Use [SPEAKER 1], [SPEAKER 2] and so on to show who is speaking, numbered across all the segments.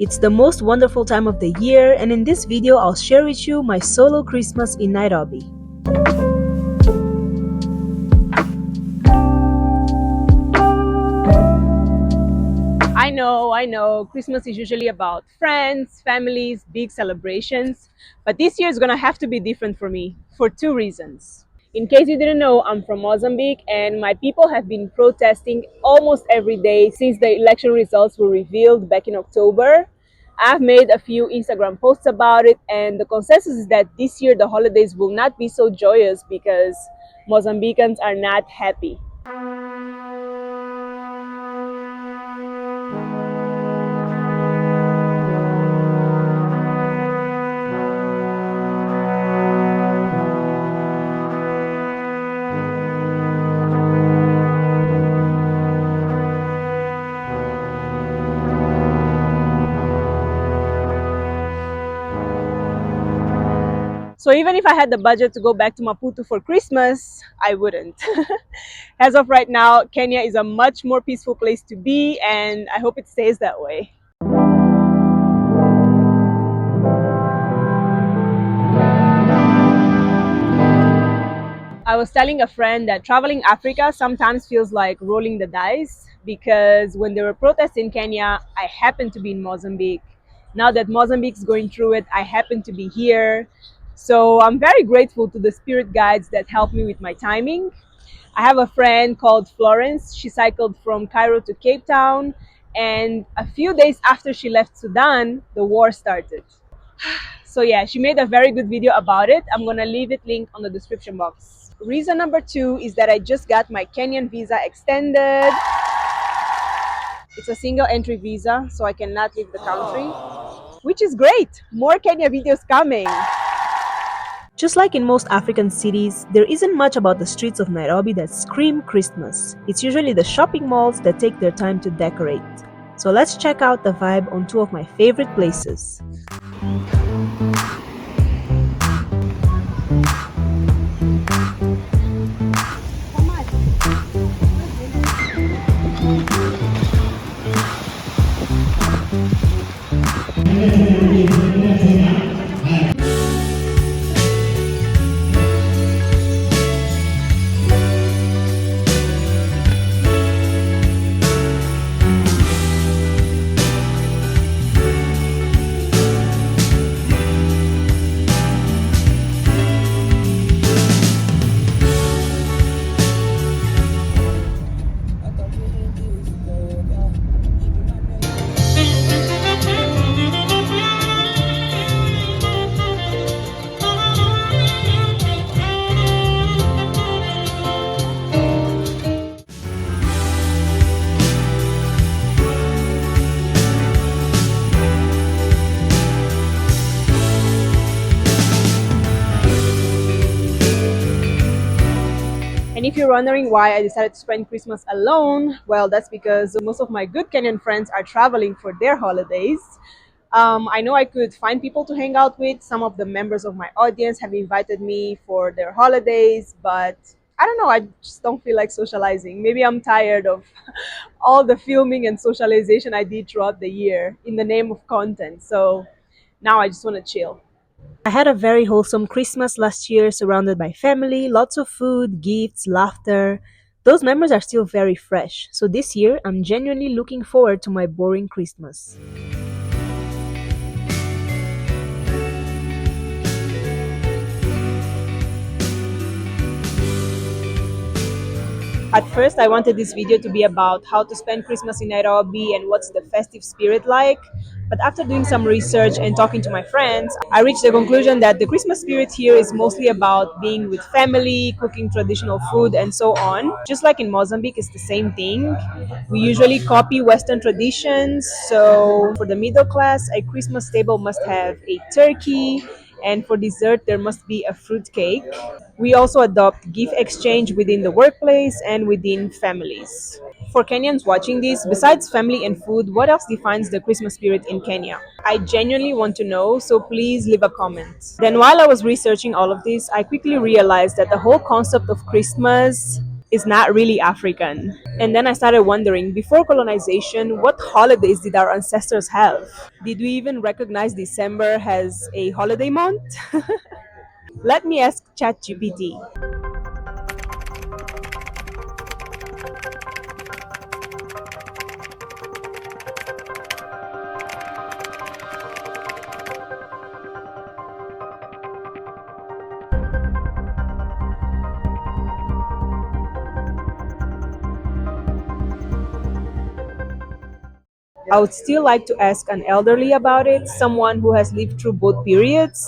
[SPEAKER 1] It's the most wonderful time of the year, and in this video I'll share with you my solo Christmas in Nairobi. I know, Christmas is usually about friends, families, big celebrations, but this year is gonna have to be different for me for two reasons. In case you didn't know, I'm from Mozambique and my people have been protesting almost every day since the election results were revealed back in October. I've made a few Instagram posts about it, and the consensus is that this year the holidays will not be so joyous because Mozambicans are not happy. So even if I had the budget to go back to Maputo for Christmas, I wouldn't. As of right now, Kenya is a much more peaceful place to be, and I hope it stays that way. I was telling a friend that traveling Africa sometimes feels like rolling the dice because when there were protests in Kenya, I happened to be in Mozambique. Now that Mozambique's going through it, I happen to be here. So I'm very grateful to the spirit guides that helped me with my timing. I have a friend called Florence. She cycled from Cairo to Cape Town, and a few days after she left Sudan, the war started. So yeah, she made a very good video about it. I'm gonna leave it linked on the description box. Reason number two is that I just got my Kenyan visa extended. It's a single entry visa, so I cannot leave the country, which is great. More Kenya videos coming. Just like in most African cities, there isn't much about the streets of Nairobi that scream Christmas. It's usually the shopping malls that take their time to decorate. So let's check out the vibe on two of my favorite places. And if you're wondering why I decided to spend Christmas alone, well, that's because most of my good Kenyan friends are traveling for their holidays. I know I could find people to hang out with. Some of the members of my audience have invited me for their holidays, but I don't know, I just don't feel like socializing. Maybe I'm tired of all the filming and socialization I did throughout the year in the name of content. So now I just want to chill. I had a very wholesome Christmas last year, surrounded by family, lots of food, gifts, laughter. Those memories are still very fresh, so this year I'm genuinely looking forward to my boring Christmas. At first, I wanted this video to be about how to spend Christmas in Nairobi and what's the festive spirit like. But after doing some research and talking to my friends, I reached the conclusion that the Christmas spirit here is mostly about being with family, cooking traditional food, and so on. Just like in Mozambique, it's the same thing. We usually copy Western traditions. So for the middle class, a Christmas table must have a turkey, and for dessert, there must be a fruit cake. We also adopt gift exchange within the workplace and within families. For Kenyans watching this, besides family and food, what else defines the Christmas spirit in Kenya? I genuinely want to know, so please leave a comment. Then while I was researching all of this, I quickly realized that the whole concept of Christmas is not really African. And then I started wondering, before colonization, what holidays did our ancestors have? Did we even recognize December as a holiday month? Let me ask ChatGPT. I would still like to ask an elderly about it, someone who has lived through both periods,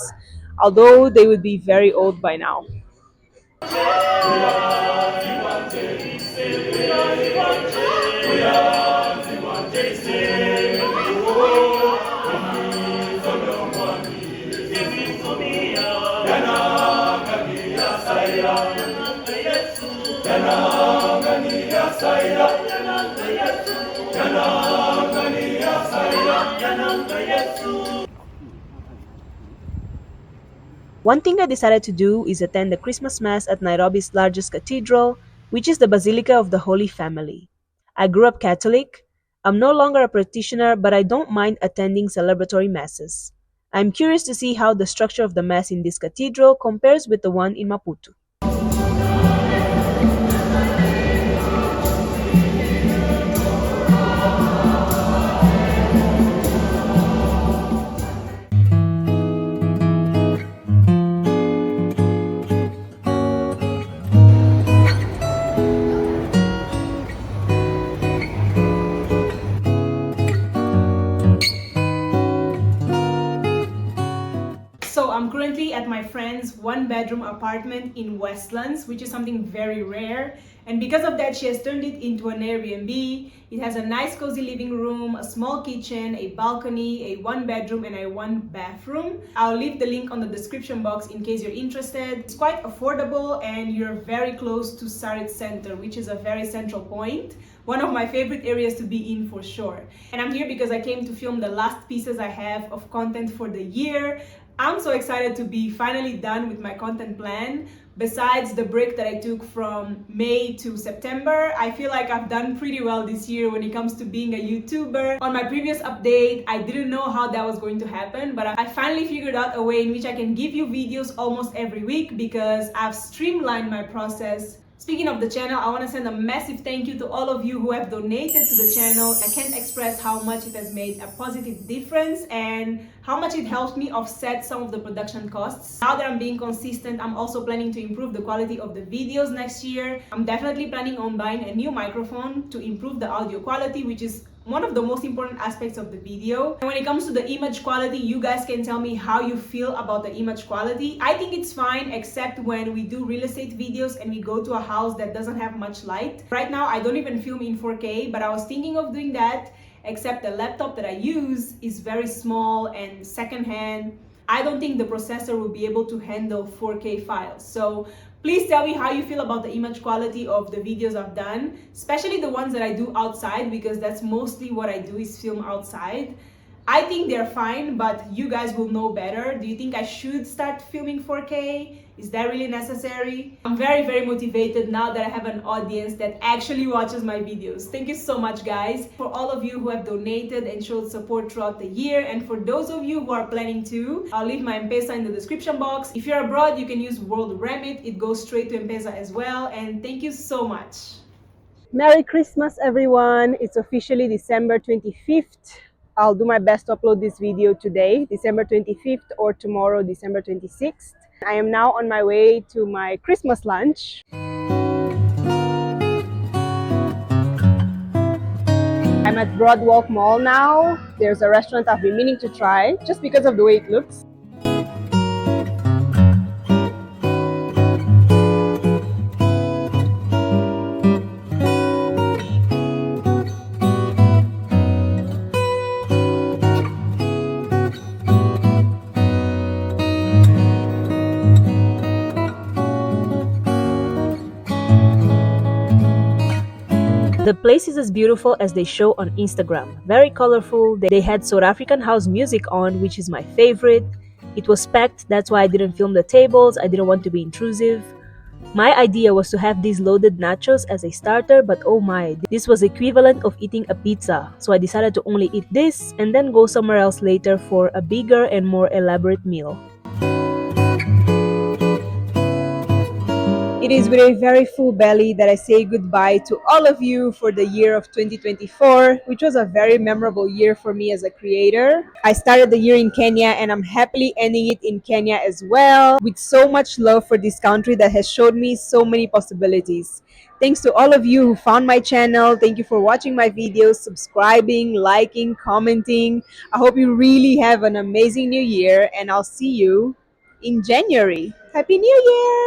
[SPEAKER 1] although they would be very old by now. One thing I decided to do is attend the Christmas Mass at Nairobi's largest cathedral, which is the Basilica of the Holy Family. I grew up Catholic. I'm no longer a practitioner, but I don't mind attending celebratory masses. I'm curious to see how the structure of the mass in this cathedral compares with the one in Maputo. So I'm currently at my friend's one-bedroom apartment in Westlands, which is something very rare. And because of that, she has turned it into an Airbnb. It has a nice cozy living room, a small kitchen, a balcony, a one-bedroom, and a one-bathroom. I'll leave the link on the description box in case you're interested. It's quite affordable and you're very close to Sarit Center, which is a very central point. One of my favorite areas to be in for sure. And I'm here because I came to film the last pieces I have of content for the year. I'm so excited to be finally done with my content plan. Besides the break that I took from May to September, I feel like I've done pretty well this year when it comes to being a YouTuber. On my previous update, I didn't know how that was going to happen, but I finally figured out a way in which I can give you videos almost every week because I've streamlined my process. Speaking of the channel, I want to send a massive thank you to all of you who have donated to the channel. I can't express how much it has made a positive difference and how much it helps me offset some of the production costs. Now that I'm being consistent, I'm also planning to improve the quality of the videos next year. I'm definitely planning on buying a new microphone to improve the audio quality, which is one of the most important aspects of the video. And when it comes to the image quality, you guys can tell me how you feel about the image quality. I think it's fine, except when we do real estate videos and we go to a house that doesn't have much light. Right now, I don't even film in 4K, but I was thinking of doing that, except the laptop that I use is very small and secondhand. I don't think the processor will be able to handle 4K files. So please tell me how you feel about the image quality of the videos I've done, especially the ones that I do outside, because that's mostly what I do is film outside. I think they're fine, but you guys will know better. Do you think I should start filming 4K? Is that really necessary? I'm very, very motivated now that I have an audience that actually watches my videos. Thank you so much, guys. For all of you who have donated and showed support throughout the year, and for those of you who are planning to, I'll leave my M-Pesa in the description box. If you're abroad, you can use World Remit. It goes straight to M-Pesa as well. And thank you so much. Merry Christmas, everyone. It's officially December 25th. I'll do my best to upload this video today, December 25th, or tomorrow, December 26th. I am now on my way to my Christmas lunch. I'm at Broadwalk Mall now. There's a restaurant I've been meaning to try just because of the way it looks. The place is as beautiful as they show on Instagram. Very colorful. They had South African house music on, which is my favorite. It was packed, that's why I didn't film the tables. I didn't want to be intrusive.
[SPEAKER 2] My idea was to have these loaded nachos as a starter, but oh my, this was equivalent of eating a pizza. So I decided to only eat this and then go somewhere else later for a bigger and more elaborate meal.
[SPEAKER 1] It is with a very full belly that I say goodbye to all of you for the year of 2024, which was a very memorable year for me as a creator. I started the year in Kenya and I'm happily ending it in Kenya as well, with so much love for this country that has showed me so many possibilities. Thanks to all of you who found my channel. Thank you for watching my videos, subscribing, liking, commenting. I hope you really have an amazing new year and I'll see you in January. Happy New Year!